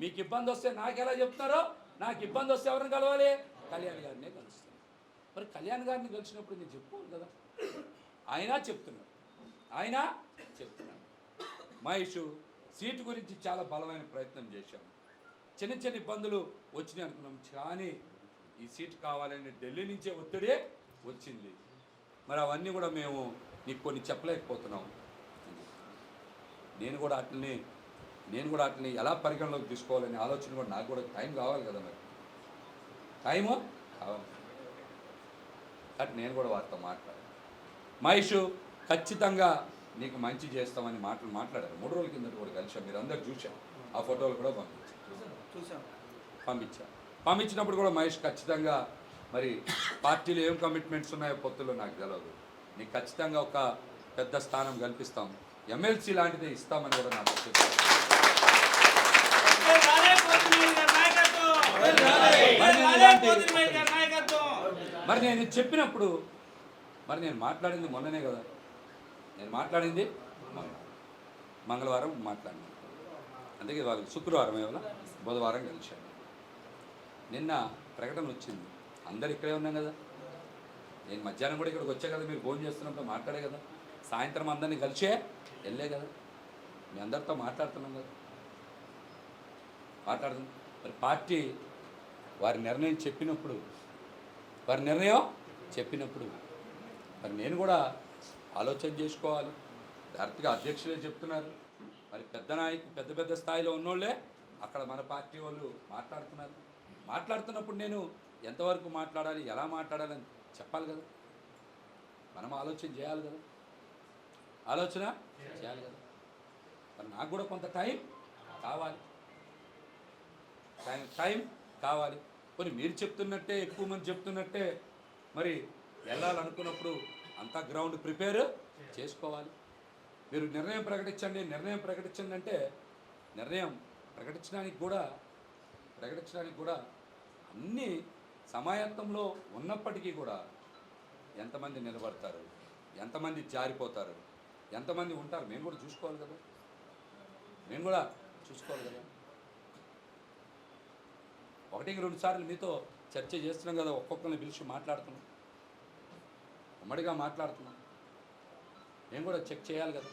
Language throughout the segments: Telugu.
మీకు ఇబ్బంది వస్తే నాకు ఎలా చెప్తున్నారో, నాకు ఇబ్బంది వస్తే ఎవరిని కలవాలి? కళ్యాణ్ గారినే కలుస్తాను. మరి కళ్యాణ్ గారిని కలిసినప్పుడు నేను చెప్పుకోను కదా. ఆయన చెప్తున్నాడు, మహేష్ సీటు గురించి చాలా బలమైన ప్రయత్నం చేశాము. చిన్న చిన్న ఇబ్బందులు వచ్చినాయి అనుకున్నాం, కానీ ఈ సీటు కావాలని ఢిల్లీ నుంచే ఒత్తిడే వచ్చింది. మరి అవన్నీ కూడా మేము నీకు కొన్ని చెప్పలేకపోతున్నాం. నేను కూడా వాటిని ఎలా పరిగణలోకి తీసుకోవాలనే ఆలోచన కూడా నాకు కూడా టైం కావాలి కదా. మరి టైము కావాలి కాబట్టి నేను కూడా వారితో మాట్లాడాను. మహేష్ ఖచ్చితంగా నీకు మంచి చేస్తామని మాట్లాడారు. 3 రోజుల కిందట కూడా కలిసాం, మీరు అందరు చూశాం. ఆ ఫోటోలు కూడా పంపించినప్పుడు కూడా మహేష్ ఖచ్చితంగా మరి పార్టీలో ఏం కమిట్మెంట్స్ ఉన్నాయో పొత్తులో నాకు తెలియదు, నీకు ఖచ్చితంగా ఒక పెద్ద స్థానం కల్పిస్తాం, ఎమ్మెల్సీ లాంటిదే ఇస్తామని కూడా నాకు చెప్పారు. మరి నేను చెప్పినప్పుడు మరి నేను మాట్లాడింది మొన్ననే కదా. నేను మాట్లాడింది మంగళవారం మాట్లాడినాను, అందుకే వాళ్ళు శుక్రవారం ఏమన్నా బుధవారం కలిశాను. నిన్న ప్రకటన వచ్చింది, అందరు ఇక్కడే ఉన్నాం కదా. నేను మధ్యాహ్నం కూడా ఇక్కడికి వచ్చా కదా, మీరు ఫోన్ చేస్తున్నప్పుడు మాట్లాడే కదా. సాయంత్రం అందరినీ కలిసే వెళ్ళే కదా, మీ అందరితో మాట్లాడుతున్నాం కదా. మాట్లాడుతున్నాం మరి పార్టీ వారి నిర్ణయం చెప్పినప్పుడు మరి నేను కూడా ఆలోచన చేసుకోవాలి. డైరెక్ట్గా అధ్యక్షులే చెప్తున్నారు, మరి పెద్ద స్థాయిలో ఉన్నోళ్ళే అక్కడ మన పార్టీ వాళ్ళు మాట్లాడుతున్నప్పుడు నేను ఎంతవరకు మాట్లాడాలి, ఎలా మాట్లాడాలని చెప్పాలి కదా. మనం ఆలోచన చేయాలి కదా. మరి నాకు కూడా కొంత టైం కావాలి. కొన్ని మీరు చెప్తున్నట్టే, ఎక్కువ మంది చెప్తున్నట్టే మరి వెళ్ళాలనుకున్నప్పుడు అంతా గ్రౌండ్ ప్రిపేర్ చేసుకోవాలి. మీరు నిర్ణయం ప్రకటించండి అంటే నిర్ణయం ప్రకటించడానికి కూడా అన్ని సమాయత్తంలో ఉన్నప్పటికీ కూడా ఎంతమంది నిలబడతారు, ఎంతమంది జారిపోతారు, ఎంతమంది ఉంటారు మేము కూడా చూసుకోవాలి కదా. ఒకటికి 2 సార్లు మీతో చర్చ చేస్తున్నాం కదా, ఒక్కొక్కరిని పిలిచి మాట్లాడుతున్నాం, ఉమ్మడిగా మాట్లాడుతున్నాం. నేను కూడా చెక్ చేయాలి కదా.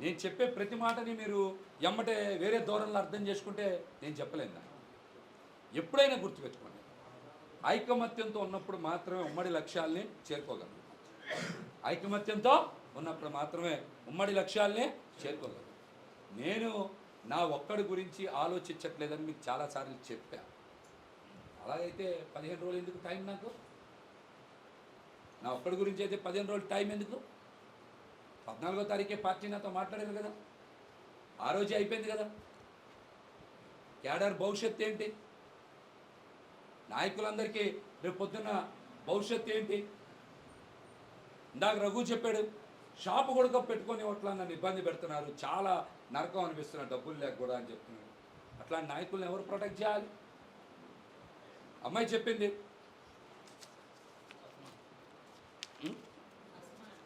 నేను చెప్పే ప్రతి మాటని మీరు ఎమ్మటే వేరే ధోరణిలో అర్థం చేసుకుంటే నేను చెప్పలేను. ఎప్పుడైనా గుర్తుపెట్టుకోండి, ఐకమత్యంతో ఉన్నప్పుడు మాత్రమే ఉమ్మడి లక్ష్యాల్ని చేరుకోగలం. నేను నా ఒక్కడి గురించి ఆలోచించట్లేదని మీకు చాలాసార్లు చెప్పా. అలాగైతే 15 రోజులు ఎందుకు టైం? నాకు నా ఒక్కడి గురించి అయితే 15 రోజులు టైం ఎందుకు? 14వ తారీఖే పార్టీ నాతో మాట్లాడారు కదా, ఆ రోజే అయిపోయింది కదా. క్యాడర్ భవిష్యత్తు ఏంటి? నాయకులందరికీ రేపు పొద్దున్న భవిష్యత్తు ఏంటి? ఇందాక రఘు చెప్పాడు, షాపు కూడా పెట్టుకొని అట్లా నన్ను ఇబ్బంది పెడుతున్నారు, చాలా నరకం అనిపిస్తున్నారు, డబ్బులు లేక కూడా అని చెప్తున్నాడు. అట్లాంటి నాయకులను ఎవరు ప్రొటెక్ట్ చేయాలి? అమ్మాయి చెప్పింది,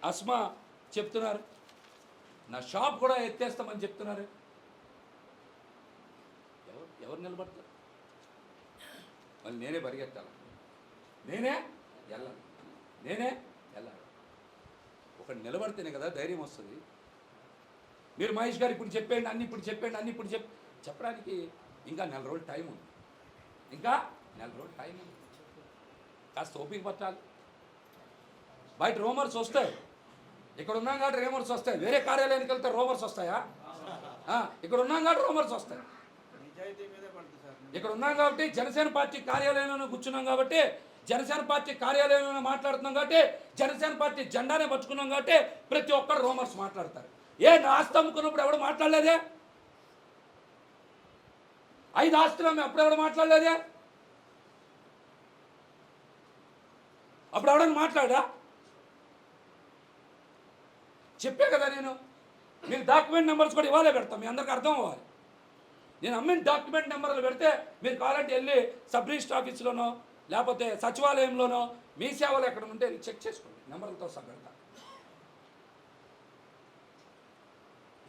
అస్మా చెప్తున్నారు, నా షాప్ కూడా ఎత్తేస్తామని చెప్తున్నారు. ఎవరు నిలబడతారు? మళ్ళీ నేనే పరిగెత్తాలి, నేనే వెళ్ళాలి. ఒకటి నిలబడితేనే కదా ధైర్యం వస్తుంది. మీరు మహేష్ గారు ఇప్పుడు చెప్పండి, అన్ని ఇప్పుడు చెప్పడానికి ఇంకా 4 రోజులు టైం ఉంది. కాస్త ఓపిక పట్టాలి. బయట రూమర్స్ వస్తాయి, ఇక్కడ ఉన్నాం కాబట్టి రూమర్స్ వస్తాయి. వేరే కార్యాలయానికి వెళ్తే రూమర్స్ వస్తాయా? ఇక్కడ ఉన్నాం కాబట్టి రూమర్స్ వస్తాయి. ఇక్కడ ఉన్నాం కాబట్టి జనసేన పార్టీ కార్యాలయంలోనే కూర్చున్నాం కాబట్టి, జనసేన పార్టీ కార్యాలయంలోనే మాట్లాడుతున్నాం కాబట్టి, జనసేన పార్టీ జెండానే పట్టుకున్నాం కాబట్టి ప్రతి ఒక్కరు రూమర్స్ మాట్లాడతారు. నా ఆస్తి అమ్ముకున్నప్పుడు ఎవడు మాట్లాడలేదే? 5 ఆస్తులు అమ్మి అప్పుడు ఎవడు మాట్లాడలేదే? అప్పుడు ఎవడని మాట్లాడా? చెప్పే కదా నేను. మీరు డాక్యుమెంట్ నెంబర్స్ కూడా ఇవాళే పెడతాం, మీ అందరికీ అర్థం అవ్వాలి. నేను అమ్మిన డాక్యుమెంట్ నెంబర్లు పెడితే మీరు కావాలంటే వెళ్ళి సబ్ రిజిస్టర్ ఆఫీస్లోనో లేకపోతే సచివాలయంలోనో మీ సేవలు ఎక్కడ ఉంటే చెక్ చేసుకోండి, నెంబర్లతో సహా పెడతా.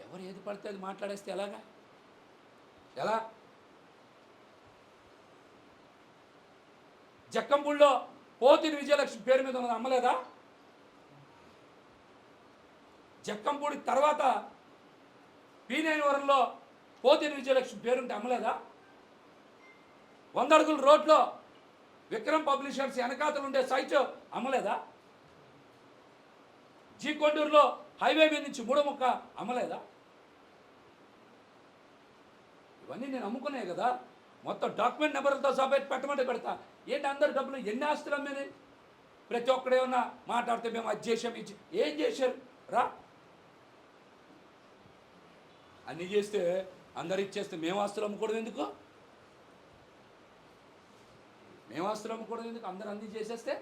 ఎవరు ఏది పడితే అది మాట్లాడేస్తే ఎలాగా? ఎలా? జక్కంపూడిలో పోతిని విజయలక్ష్మి పేరు మీద ఉన్నది అమ్మలేదా? జక్కంపూడి తర్వాత పీనేనివరంలో పోతిని విజయలక్ష్మి పేరుంటే అమ్మలేదా? 100 అడుగుల రోడ్లో విక్రమ్ పబ్లిషర్స్ వెనకాతలు ఉండే సైట్ అమ్మలేదా? జీ కొండూరులో హైవే మీద నుంచి మూడముక్క అమ్మలేదా? ఇవన్నీ నేను అమ్ముకున్నాయి కదా, మొత్తం డాక్యుమెంట్ నెంబర్లతో సహా పెట్టమంటే పెడతా. ఏంటి అందరు డబ్బులు ఎన్ని ఆస్తులు అమ్మేది? ప్రతి ఒక్కడే ఉన్నా మాట్లాడితే మేము అది చేసాం ఇచ్చి ఏం చేశారు రా? అన్నీ చేస్తే అందరు ఇచ్చేస్తే మేము ఆస్తులు అమ్ముకోవడం ఎందుకు? మేము ఆస్తులు అమ్ముకోవడం ఎందుకు? అందరు అన్నీ చేసేస్తే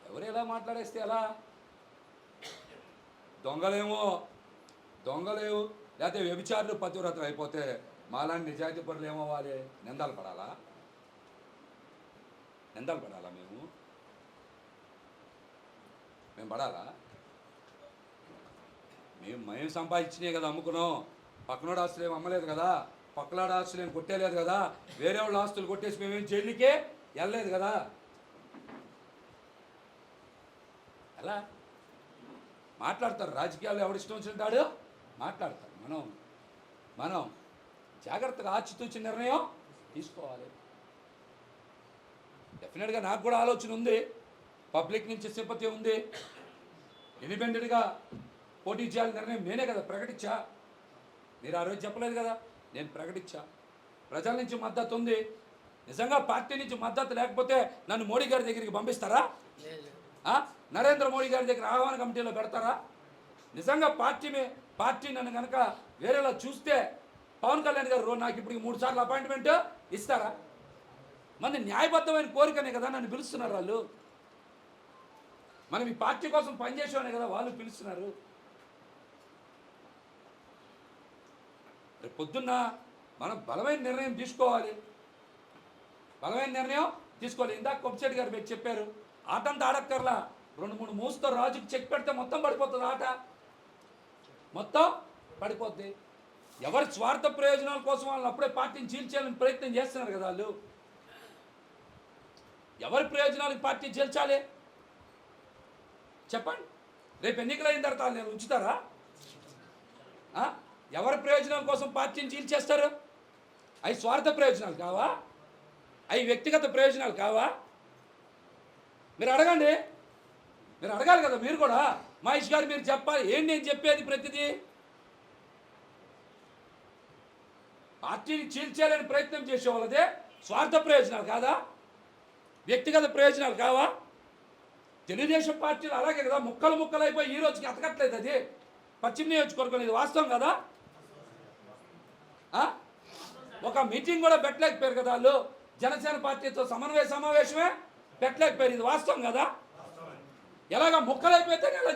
ఎవరు ఎలా మాట్లాడేస్తే ఎలా? దొంగలేమో దొంగలేవు, లేకపోతే వ్యభిచారులు పతివ్రతలు అయిపోతే మాలాంటి నిజాయితీ పరులు ఏమవ్వాలి? నిందాలు పడాలా? నిందాలు పడాలా? మేము పడాలా? మేము సంపాదించినాయి కదా అమ్ముకున్నాం. పక్కనోడు ఆస్తులు ఏమి అమ్మలేదు కదా, పక్కలాడు ఆస్తులు ఏమి కొట్టేలేదు కదా, వేరే వాళ్ళ ఆస్తులు కొట్టేసి మేమేం జైలుకే వెళ్ళలేదు కదా. ఎలా మాట్లాడతారు? రాజకీయాలు ఎవడిష్టం వచ్చింటాడు మాట్లాడతారు. మనం జాగ్రత్తగా ఆచితూచి నిర్ణయం తీసుకోవాలి. డెఫినెట్గా నాకు కూడా ఆలోచన ఉంది, పబ్లిక్ నుంచి సింపతి ఉంది. ఇండిపెండెంట్గా పోటీ చేయాలని నిర్ణయం నేనే కదా ప్రకటించా. మీరు ఆ రోజు చెప్పలేదు కదా, నేను ప్రకటించా. ప్రజల నుంచి మద్దతు ఉంది. నిజంగా పార్టీ నుంచి మద్దతు లేకపోతే నన్ను మోడీ గారి దగ్గరికి పంపిస్తారా? నరేంద్ర మోడీ గారి దగ్గర ఆహ్వాన కమిటీలో పెడతారా? నిజంగా పార్టీ నన్ను కనుక వేరేలా చూస్తే పవన్ కళ్యాణ్ గారు నాకు ఇప్పుడు 3 సార్లు అపాయింట్మెంట్ ఇస్తారా? మంది న్యాయబద్ధమైన కోరికనే కదా నన్ను పిలుస్తున్నారు వాళ్ళు. మనం ఈ పార్టీ కోసం పనిచేసేవానే కదా వాళ్ళు పిలుస్తున్నారు. రేపు పొద్దున్న మనం బలమైన నిర్ణయం తీసుకోవాలి. ఇందాక కొప్పిశెట్టి గారు మీరు చెప్పారు, ఆటంతా ఆడక్కర్లా, 2-3 మూసుతో రాజుకి చెక్ పెడితే మొత్తం పడిపోతుంది. ఆట మొత్తం పడిపోద్ది. ఎవరి స్వార్థ ప్రయోజనాల కోసం వాళ్ళని అప్పుడే పార్టీని చీల్చేయాలని ప్రయత్నం చేస్తున్నారు కదా వాళ్ళు. ఎవరి ప్రయోజనాలకు పార్టీ చీల్చాలి చెప్పండి? రేపు ఎన్నికలు అయిన తర్వాత నేను ఉంచుతారా? ఎవరి ప్రయోజనాల కోసం పార్టీని చీల్చేస్తారు? అవి స్వార్థ ప్రయోజనాలు కావా? అవి వ్యక్తిగత ప్రయోజనాలు కావా? మీరు అడగండి, మీరు అడగాలి కదా. మీరు కూడా మహేష్ గారు మీరు చెప్పాలి. ఏంటి నేను చెప్పేది? ప్రతిదీ పార్టీని చీల్చేయాలని ప్రయత్నం చేసే వాళ్ళదే స్వార్థ ప్రయోజనాలు కాదా? వ్యక్తిగత ప్రయోజనాలు కావా? తెలుగుదేశం పార్టీలు అలాగే కదా, ముక్కలు అయిపోయి ఈ రోజుకి అతకట్లేదు. అది పశ్చిమ నియోజకవర్గం, ఇది వాస్తవం కదా. ఒక మీటింగ్ కూడా పెట్టలేకపోయారు కదా వాళ్ళు. జనసేన పార్టీతో సమావేశమే పెట్టలేకపోయారు. ఇది వాస్తవం కదా. ఎలాగ ముక్కలైపోతేనే అలా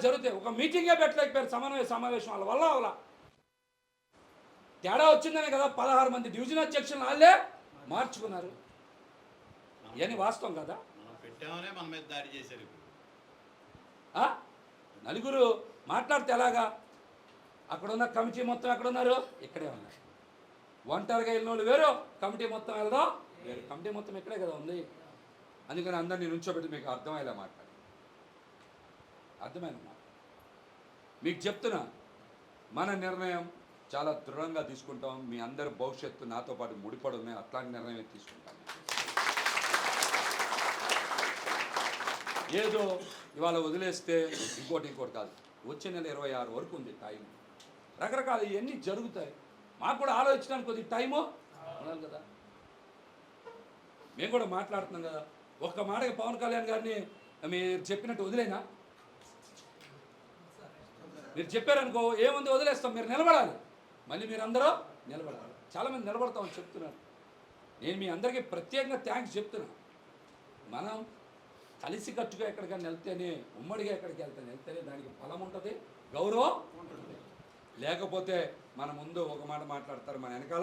జరుగుతాయి. ఒక మీటింగే పెట్టలేకపోయారు సమావేశం వాళ్ళ వల్ల. అలా తేడా వచ్చిందనే కదా 16 మంది డివిజన్ అధ్యక్షులను వాళ్ళే మార్చుకున్నారు. ఇవన్నీ వాస్తవం కదా. నలుగురు మాట్లాడితే ఎలాగా? అక్కడున్న కమిటీ మొత్తం ఎక్కడున్నారు? ఇక్కడే ఉన్నారు. ఒంటరిగా వెళ్ళిన వాళ్ళు వేరు, కమిటీ మొత్తం వెళ్దాం వేరు. కమిటీ మొత్తం ఇక్కడే కదా ఉంది. అందుకని అందరినీ నుంచోబెట్టి మీకు అర్థమయ్యేలా మాట్లాడి, అర్థమైన మాట మీకు చెప్తున్నా. మన నిర్ణయం చాలా దృఢంగా తీసుకుంటాం. మీ అందరి భవిష్యత్తు నాతో పాటు ముడిపడి ఉన్నాయి. అట్లాంటి నిర్ణయం తీసుకుంటాం. ఏదో ఇవాళ వదిలేస్తే ఇంకోటి కాదు. వచ్చే నెల 26 వరకు ఉంది టైం. రకరకాల ఇవన్నీ జరుగుతాయి. మాకు కూడా ఆలోచించడానికి కొద్దిగా టైము ఉండాలి కదా. మేము కూడా మాట్లాడుతున్నాం కదా. ఒక్క మాటకి పవన్ కళ్యాణ్ గారిని మీరు చెప్పినట్టు వదిలేనా? మీరు చెప్పారనుకో ఏముంది వదిలేస్తాం. మీరు నిలబడాలి. మళ్ళీ మీరు అందరూ నిలబడాలి. చాలామంది నిలబడతామని చెప్తున్నారు. నేను మీ అందరికీ ప్రత్యేకంగా థ్యాంక్స్ చెప్తున్నాను. మనం కలిసి కట్టుగా ఎక్కడికైనా వెళ్తేనే, ఉమ్మడిగా ఎక్కడికి వెళ్తేనే దానికి బలం ఉంటుంది, గౌరవం ఉంటుంది. లేకపోతే మన ముందు ఒక మాట మాట్లాడతారు, మన వెనకాల